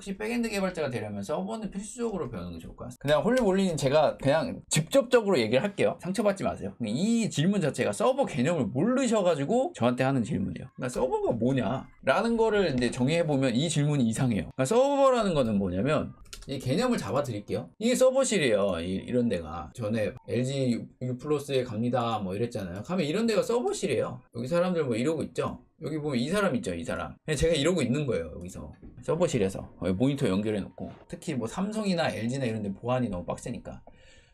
혹시 백엔드 개발자가 되려면 서버는 필수적으로 배우는 게 좋을까요? 그냥 홀리몰리는 제가 그냥 직접적으로 얘기를 할게요. 상처받지 마세요. 이 질문 자체가 서버 개념을 모르셔가지고 저한테 하는 질문이에요. 그러니까 서버가 뭐냐 라는 거를 이제 정의해보면 이 질문이 이상해요. 그러니까 서버라는 거는 뭐냐면 이 개념을 잡아 드릴게요. 이게 서버실이에요. 이런 데가 전에 LG U+에 갑니다 뭐 이랬잖아요. 가면 이런 데가 서버실이에요. 여기 사람들 뭐 이러고 있죠. 여기 보면 이 사람 있죠, 이 사람. 제가 이러고 있는 거예요, 여기서. 서버실에서. 모니터 연결해 놓고. 특히 뭐 삼성이나 LG나 이런 데 보안이 너무 빡세니까.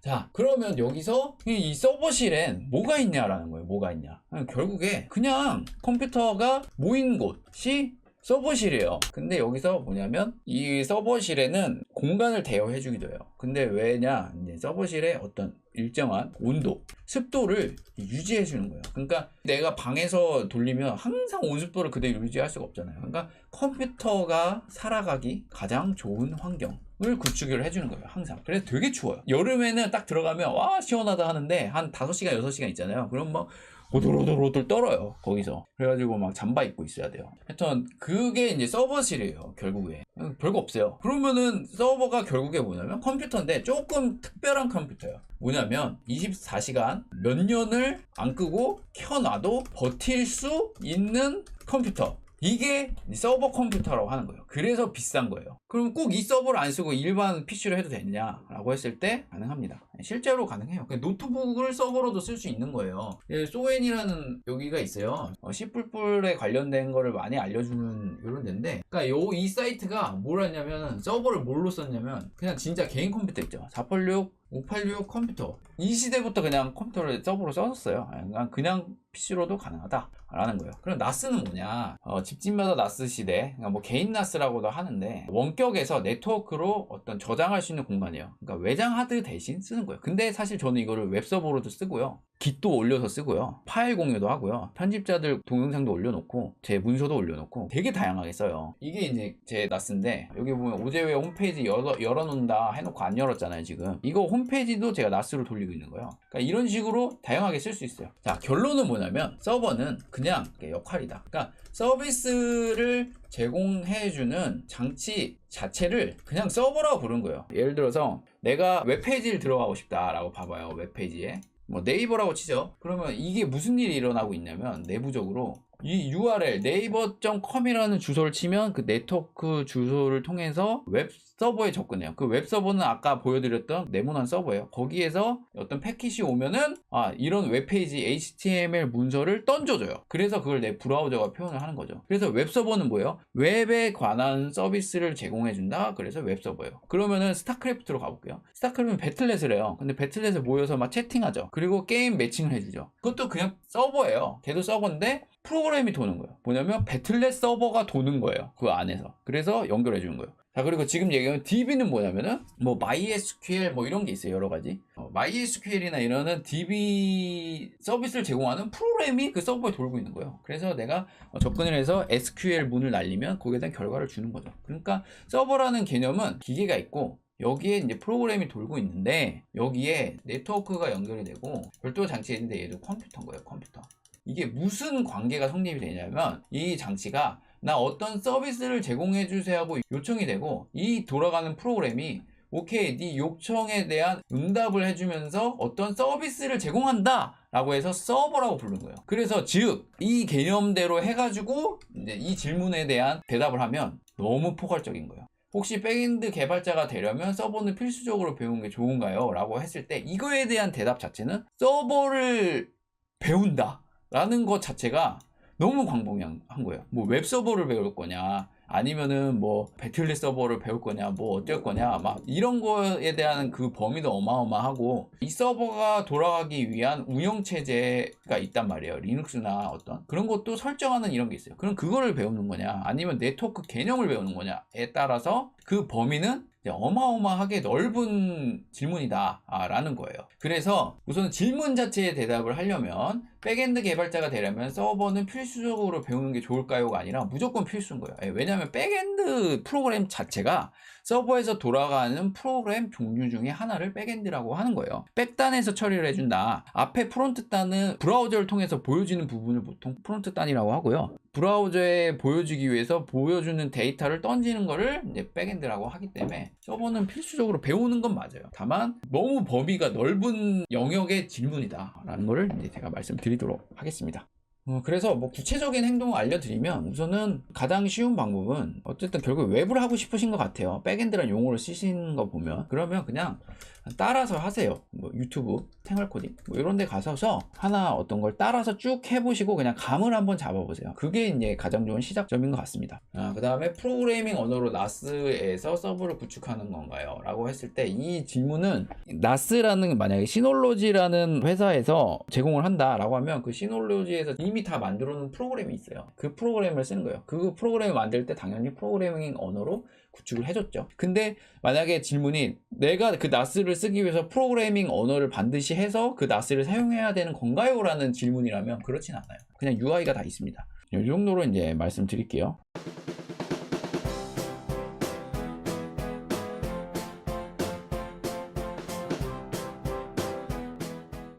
자, 그러면 여기서 이 서버실엔 뭐가 있냐라는 거예요. 뭐가 있냐. 결국에 그냥 컴퓨터가 모인 곳이 서버실이에요. 근데 여기서 뭐냐면 이 서버실에는 공간을 대여해 주기도 해요. 근데 왜냐, 이제 서버실에 어떤 일정한 온도, 습도를 유지해 주는 거예요. 그러니까 내가 방에서 돌리면 항상 온습도를 그대로 유지할 수가 없잖아요. 그러니까 컴퓨터가 살아가기 가장 좋은 환경을 구축을 해주는 거예요. 항상. 그래서 되게 추워요. 여름에는 딱 들어가면 와 시원하다 하는데 한 5시간 6시간 있잖아요. 그럼 막 오돌오돌오돌 떨어요, 거기서. 그래가지고 막 잠바 입고 있어야 돼요. 하여튼 그게 이제 서버실이에요, 결국에. 별거 없어요. 그러면은 서버가 결국에 뭐냐면 컴퓨터인데 조금 특별한 컴퓨터예요. 뭐냐면 24시간 몇 년을 안 끄고 켜놔도 버틸 수 있는 컴퓨터. 이게 서버 컴퓨터라고 하는 거예요. 그래서 비싼 거예요. 그럼 꼭 이 서버를 안 쓰고 일반 PC로 해도 되느냐라고 했을 때 가능합니다. 실제로 가능해요. 노트북을 서버로도 쓸 수 있는 거예요. 소엔이라는 여기가 있어요. C++에 관련된 거를 많이 알려주는 이런 데인데, 그러니까 이 사이트가 뭘 하냐면 서버를 뭘로 썼냐면 그냥 진짜 개인 컴퓨터 있죠. 486 586 컴퓨터. 이 시대부터 그냥 컴퓨터를 서버로 썼었어요. 그냥 PC로도 가능하다라는 거예요. 그럼 나스는 뭐냐? 집집마다 나스 시대, 그러니까 뭐 개인 나스라고도 하는데 원격에서 네트워크로 어떤 저장할 수 있는 공간이에요. 그러니까 외장 하드 대신 쓰는 거예요. 근데 사실 저는 이거를 웹서버로도 쓰고요. 깃도 올려서 쓰고요. 파일 공유도 하고요. 편집자들 동영상도 올려놓고 제 문서도 올려놓고 되게 다양하게 써요. 이게 이제 제 나스인데 여기 보면 오제웨 홈페이지 열어놓는다 해놓고 안 열었잖아요, 지금. 이거 홈페이지도 제가 나스로 돌리고 있는 거예요. 그러니까 이런 식으로 다양하게 쓸 수 있어요. 자, 결론은 뭐냐면 서버는 그냥 역할이다. 그러니까 서비스를 제공해주는 장치 자체를 그냥 서버라고 부르는 거예요. 예를 들어서 내가 웹페이지를 들어가고 싶다라고 봐봐요. 웹페이지에 뭐 네이버라고 치죠. 그러면 이게 무슨 일이 일어나고 있냐면 내부적으로 이 URL 네이버.com이라는 주소를 치면 그 네트워크 주소를 통해서 웹 서버에 접근해요. 그 웹 서버는 아까 보여드렸던 네모난 서버예요. 거기에서 어떤 패킷이 오면은 이런 웹페이지 HTML 문서를 던져줘요. 그래서 그걸 내 브라우저가 표현을 하는 거죠. 그래서 웹 서버는 뭐예요? 웹에 관한 서비스를 제공해준다. 그래서 웹 서버예요. 그러면은 스타크래프트로 가볼게요. 스타크래프트는 배틀넷을 해요. 근데 배틀넷에 모여서 막 채팅하죠. 그리고 게임 매칭을 해주죠. 그것도 그냥 서버예요. 걔도 서버인데 프로그램이 도는 거예요. 뭐냐면 배틀넷 서버가 도는 거예요. 그 안에서. 그래서 연결해 주는 거예요. 자, 그리고 지금 얘기하는 DB는 뭐냐면은 뭐 MySQL 뭐 이런 게 있어요. 여러 가지. MySQL이나 이러는 DB 서비스를 제공하는 프로그램이 그 서버에 돌고 있는 거예요. 그래서 내가 접근을 해서 SQL 문을 날리면 거기에 대한 결과를 주는 거죠. 그러니까 서버라는 개념은 기계가 있고 여기에 이제 프로그램이 돌고 있는데 여기에 네트워크가 연결이 되고 별도 장치가 있는데 얘도 컴퓨터인 거예요. 컴퓨터. 이게 무슨 관계가 성립이 되냐면 이 장치가 나 어떤 서비스를 제공해 주세요 하고 요청이 되고 이 돌아가는 프로그램이 오케이 네 요청에 대한 응답을 해주면서 어떤 서비스를 제공한다 라고 해서 서버라고 부르는 거예요. 그래서 즉 이 개념대로 해가지고 이제 이 질문에 대한 대답을 하면 너무 포괄적인 거예요. 혹시 백엔드 개발자가 되려면 서버는 필수적으로 배우는 게 좋은가요? 라고 했을 때 이거에 대한 대답 자체는 서버를 배운다 라는 것 자체가 너무 광범위한 거예요. 뭐 웹서버를 배울 거냐 아니면은 뭐 배틀넷 서버를 배울 거냐 뭐 어쩔 거냐 막 이런 거에 대한 그 범위도 어마어마하고 이 서버가 돌아가기 위한 운영체제가 있단 말이에요. 리눅스나 어떤 그런 것도 설정하는 이런 게 있어요. 그럼 그거를 배우는 거냐 아니면 네트워크 개념을 배우는 거냐에 따라서 그 범위는 어마어마하게 넓은 질문이다 라는 거예요. 그래서 우선 질문 자체에 대답을 하려면 백엔드 개발자가 되려면 서버는 필수적으로 배우는 게 좋을까요가 아니라 무조건 필수인 거예요. 왜냐면 왜냐하면 백엔드 프로그램 자체가 서버에서 돌아가는 프로그램 종류 중에 하나를 백엔드라고 하는 거예요. 백단에서 처리를 해준다. 앞에 프론트단은 브라우저를 통해서 보여지는 부분을 보통 프론트단이라고 하고요. 브라우저에 보여주기 위해서 보여주는 데이터를 던지는 거를 이제 백엔드라고 하기 때문에 서버는 필수적으로 배우는 건 맞아요. 다만 너무 범위가 넓은 영역의 질문이다라는 거를 이제 제가 말씀드리도록 하겠습니다. 그래서 뭐 구체적인 행동을 알려드리면 우선은 가장 쉬운 방법은 어쨌든 결국 웹을 하고 싶으신 것 같아요. 백엔드라는 용어를 쓰시는 거 보면 그러면 그냥 따라서 하세요. 뭐 유튜브, 생활코딩 뭐 이런 데 가셔서 하나 어떤 걸 따라서 쭉 해보시고 그냥 감을 한번 잡아보세요. 그게 이제 가장 좋은 시작점인 것 같습니다. 그 다음에 프로그래밍 언어로 나스에서 서버를 구축하는 건가요? 라고 했을 때 이 질문은 나스라는 만약에 시놀로지라는 회사에서 제공을 한다라고 하면 그 시놀로지에서 이미 다 만들어 놓은 프로그램이 있어요. 그 프로그램을 쓰는 거예요. 그 프로그램을 만들 때 당연히 프로그래밍 언어로 구축을 해줬죠. 근데 만약에 질문이 내가 그 나스를 쓰기 위해서 프로그래밍 언어를 반드시 해서 그 나스를 사용해야 되는 건가요? 라는 질문이라면 그렇진 않아요. 그냥 UI가 다 있습니다. 이 정도로 이제 말씀드릴게요.